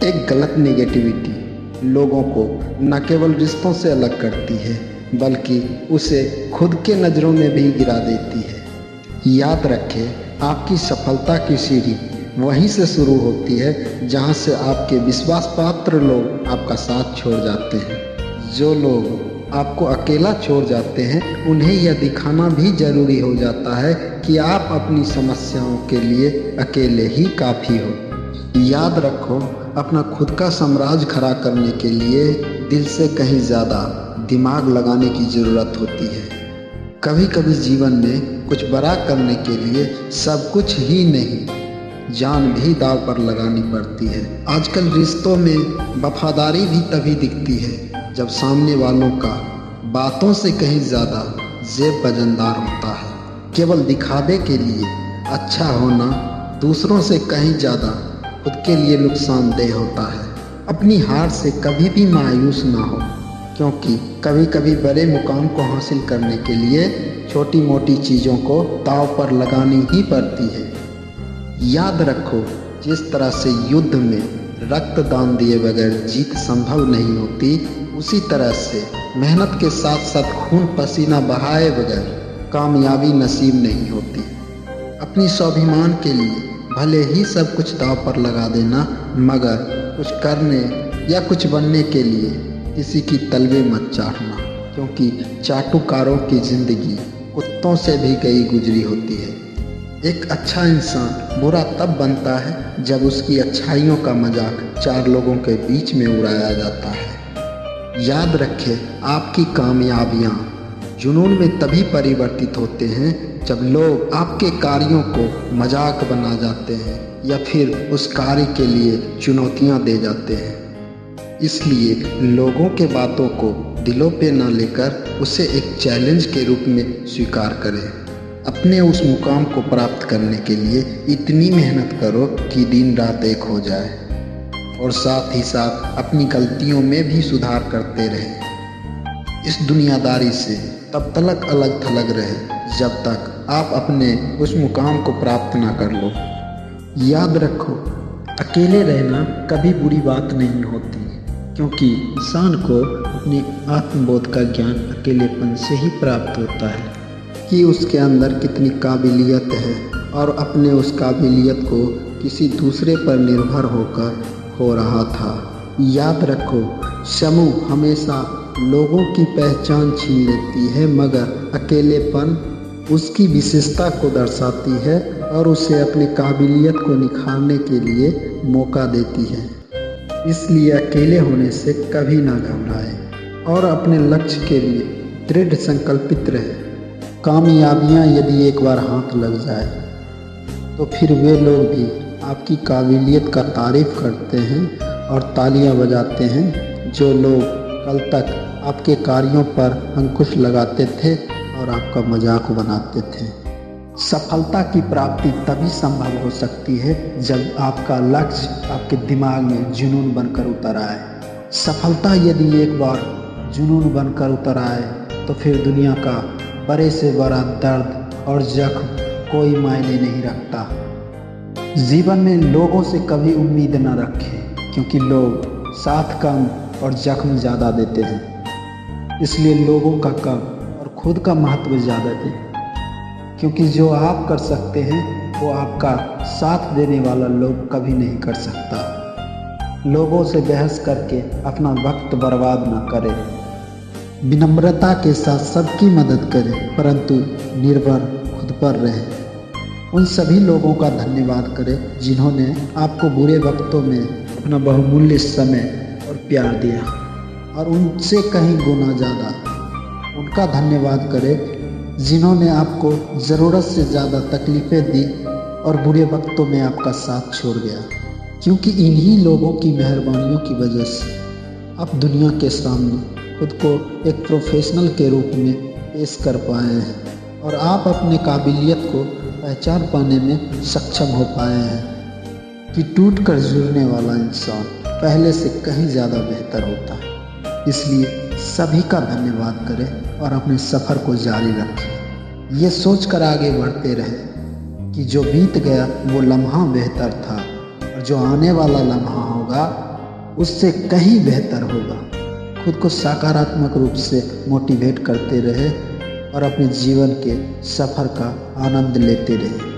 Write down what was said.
एक गलत नेगेटिविटी लोगों को न केवल रिश्तों से अलग करती है बल्कि उसे खुद के नज़रों में भी गिरा देती है। याद रखें, आपकी सफलता की सीढ़ी वहीं से शुरू होती है जहां से आपके विश्वास पात्र लोग आपका साथ छोड़ जाते हैं। जो लोग आपको अकेला छोड़ जाते हैं उन्हें यह दिखाना भी ज़रूरी हो जाता है कि आप अपनी समस्याओं के लिए अकेले ही काफ़ी हो। याद रखो, अपना खुद का साम्राज्य खड़ा करने के लिए दिल से कहीं ज़्यादा दिमाग लगाने की ज़रूरत होती है। कभी कभी जीवन में कुछ बड़ा करने के लिए सब कुछ ही नहीं, जान भी दांव पर लगानी पड़ती है। आजकल रिश्तों में वफादारी भी तभी दिखती है जब सामने वालों का बातों से कहीं ज़्यादा जेब वजनदार होता है। केवल दिखावे के लिए अच्छा होना दूसरों से कहीं ज़्यादा खुद के लिए नुकसानदेह होता है। अपनी हार से कभी भी मायूस ना हो, क्योंकि कभी कभी बड़े मुकाम को हासिल करने के लिए छोटी मोटी चीज़ों को दांव पर लगानी ही पड़ती है। याद रखो, जिस तरह से युद्ध में रक्तदान दिए बगैर जीत संभव नहीं होती, उसी तरह से मेहनत के साथ साथ खून पसीना बहाए बगैर कामयाबी नसीब नहीं होती। अपनी स्वाभिमान के लिए भले ही सब कुछ दांव पर लगा देना, मगर कुछ करने या कुछ बनने के लिए किसी की तलवे मत चाटना, क्योंकि चाटुकारों की जिंदगी कुत्तों से भी कई गुजरी होती है। एक अच्छा इंसान बुरा तब बनता है जब उसकी अच्छाइयों का मजाक चार लोगों के बीच में उड़ाया जाता है। याद रखें, आपकी कामयाबियाँ जुनून में तभी परिवर्तित होते हैं जब लोग आपके कार्यों को मजाक बना जाते हैं या फिर उस कार्य के लिए चुनौतियाँ दे जाते हैं। इसलिए लोगों के बातों को दिलों पे ना लेकर उसे एक चैलेंज के रूप में स्वीकार करें। अपने उस मुकाम को प्राप्त करने के लिए इतनी मेहनत करो कि दिन रात एक हो जाए, और साथ ही साथ अपनी गलतियों में भी सुधार करते रहें। इस दुनियादारी से तब तक अलग थलग रहे जब तक आप अपने उस मुकाम को प्राप्त ना कर लो। याद रखो, अकेले रहना कभी बुरी बात नहीं होती, क्योंकि इंसान को अपने आत्मबोध का ज्ञान अकेलेपन से ही प्राप्त होता है कि उसके अंदर कितनी काबिलियत है और अपने उस काबिलियत को किसी दूसरे पर निर्भर होकर हो रहा था। याद रखो, समूह हमेशा लोगों की पहचान छीन लेती है, मगर अकेलेपन उसकी विशेषता को दर्शाती है और उसे अपनी काबिलियत को निखारने के लिए मौका देती है। इसलिए अकेले होने से कभी ना घबराएं और अपने लक्ष्य के लिए दृढ़ संकल्पित रहे। कामयाबियाँ यदि एक बार हाथ लग जाए तो फिर वे लोग भी आपकी काबिलियत का तारीफ करते हैं और तालियां बजाते हैं। जो लोग कल तक आपके कार्यों पर अंकुश लगाते थे और आपका मजाक बनाते थे। सफलता की प्राप्ति तभी संभव हो सकती है जब आपका लक्ष्य आपके दिमाग में जुनून बनकर उतर आए। सफलता यदि एक बार जुनून बनकर उतर आए तो फिर दुनिया का बड़े से बड़ा दर्द और जख्म कोई मायने नहीं रखता। जीवन में लोगों से कभी उम्मीद न रखें, क्योंकि लोग साथ कम और जख्म ज़्यादा देते हैं। इसलिए लोगों का कम और खुद का महत्व ज़्यादा दें, क्योंकि जो आप कर सकते हैं वो आपका साथ देने वाला लोग कभी नहीं कर सकता। लोगों से बहस करके अपना वक्त बर्बाद ना करें। विनम्रता के साथ सबकी मदद करें, परंतु निर्भर खुद पर रहें। उन सभी लोगों का धन्यवाद करें जिन्होंने आपको बुरे वक्तों में अपना बहुमूल्य समय और प्यार दिया, और उनसे कहीं गुना ज़्यादा उनका धन्यवाद करें जिन्होंने आपको ज़रूरत से ज़्यादा तकलीफ़ें दी और बुरे वक्तों में आपका साथ छोड़ गया। क्योंकि इन्हीं लोगों की मेहरबानियों की वजह से आप दुनिया के सामने खुद को एक प्रोफेशनल के रूप में पेश कर पाए हैं और आप अपने काबिलियत को पहचान पाने में सक्षम हो पाए हैं कि टूट कर जुड़ने वाला इंसान पहले से कहीं ज़्यादा बेहतर होता है। इसलिए सभी का धन्यवाद करें और अपने सफ़र को जारी रखें। ये सोचकर आगे बढ़ते रहे कि जो बीत गया वो लम्हा बेहतर था और जो आने वाला लम्हा होगा उससे कहीं बेहतर होगा। खुद को सकारात्मक रूप से मोटिवेट करते रहे और अपने जीवन के सफ़र का आनंद लेते रहे।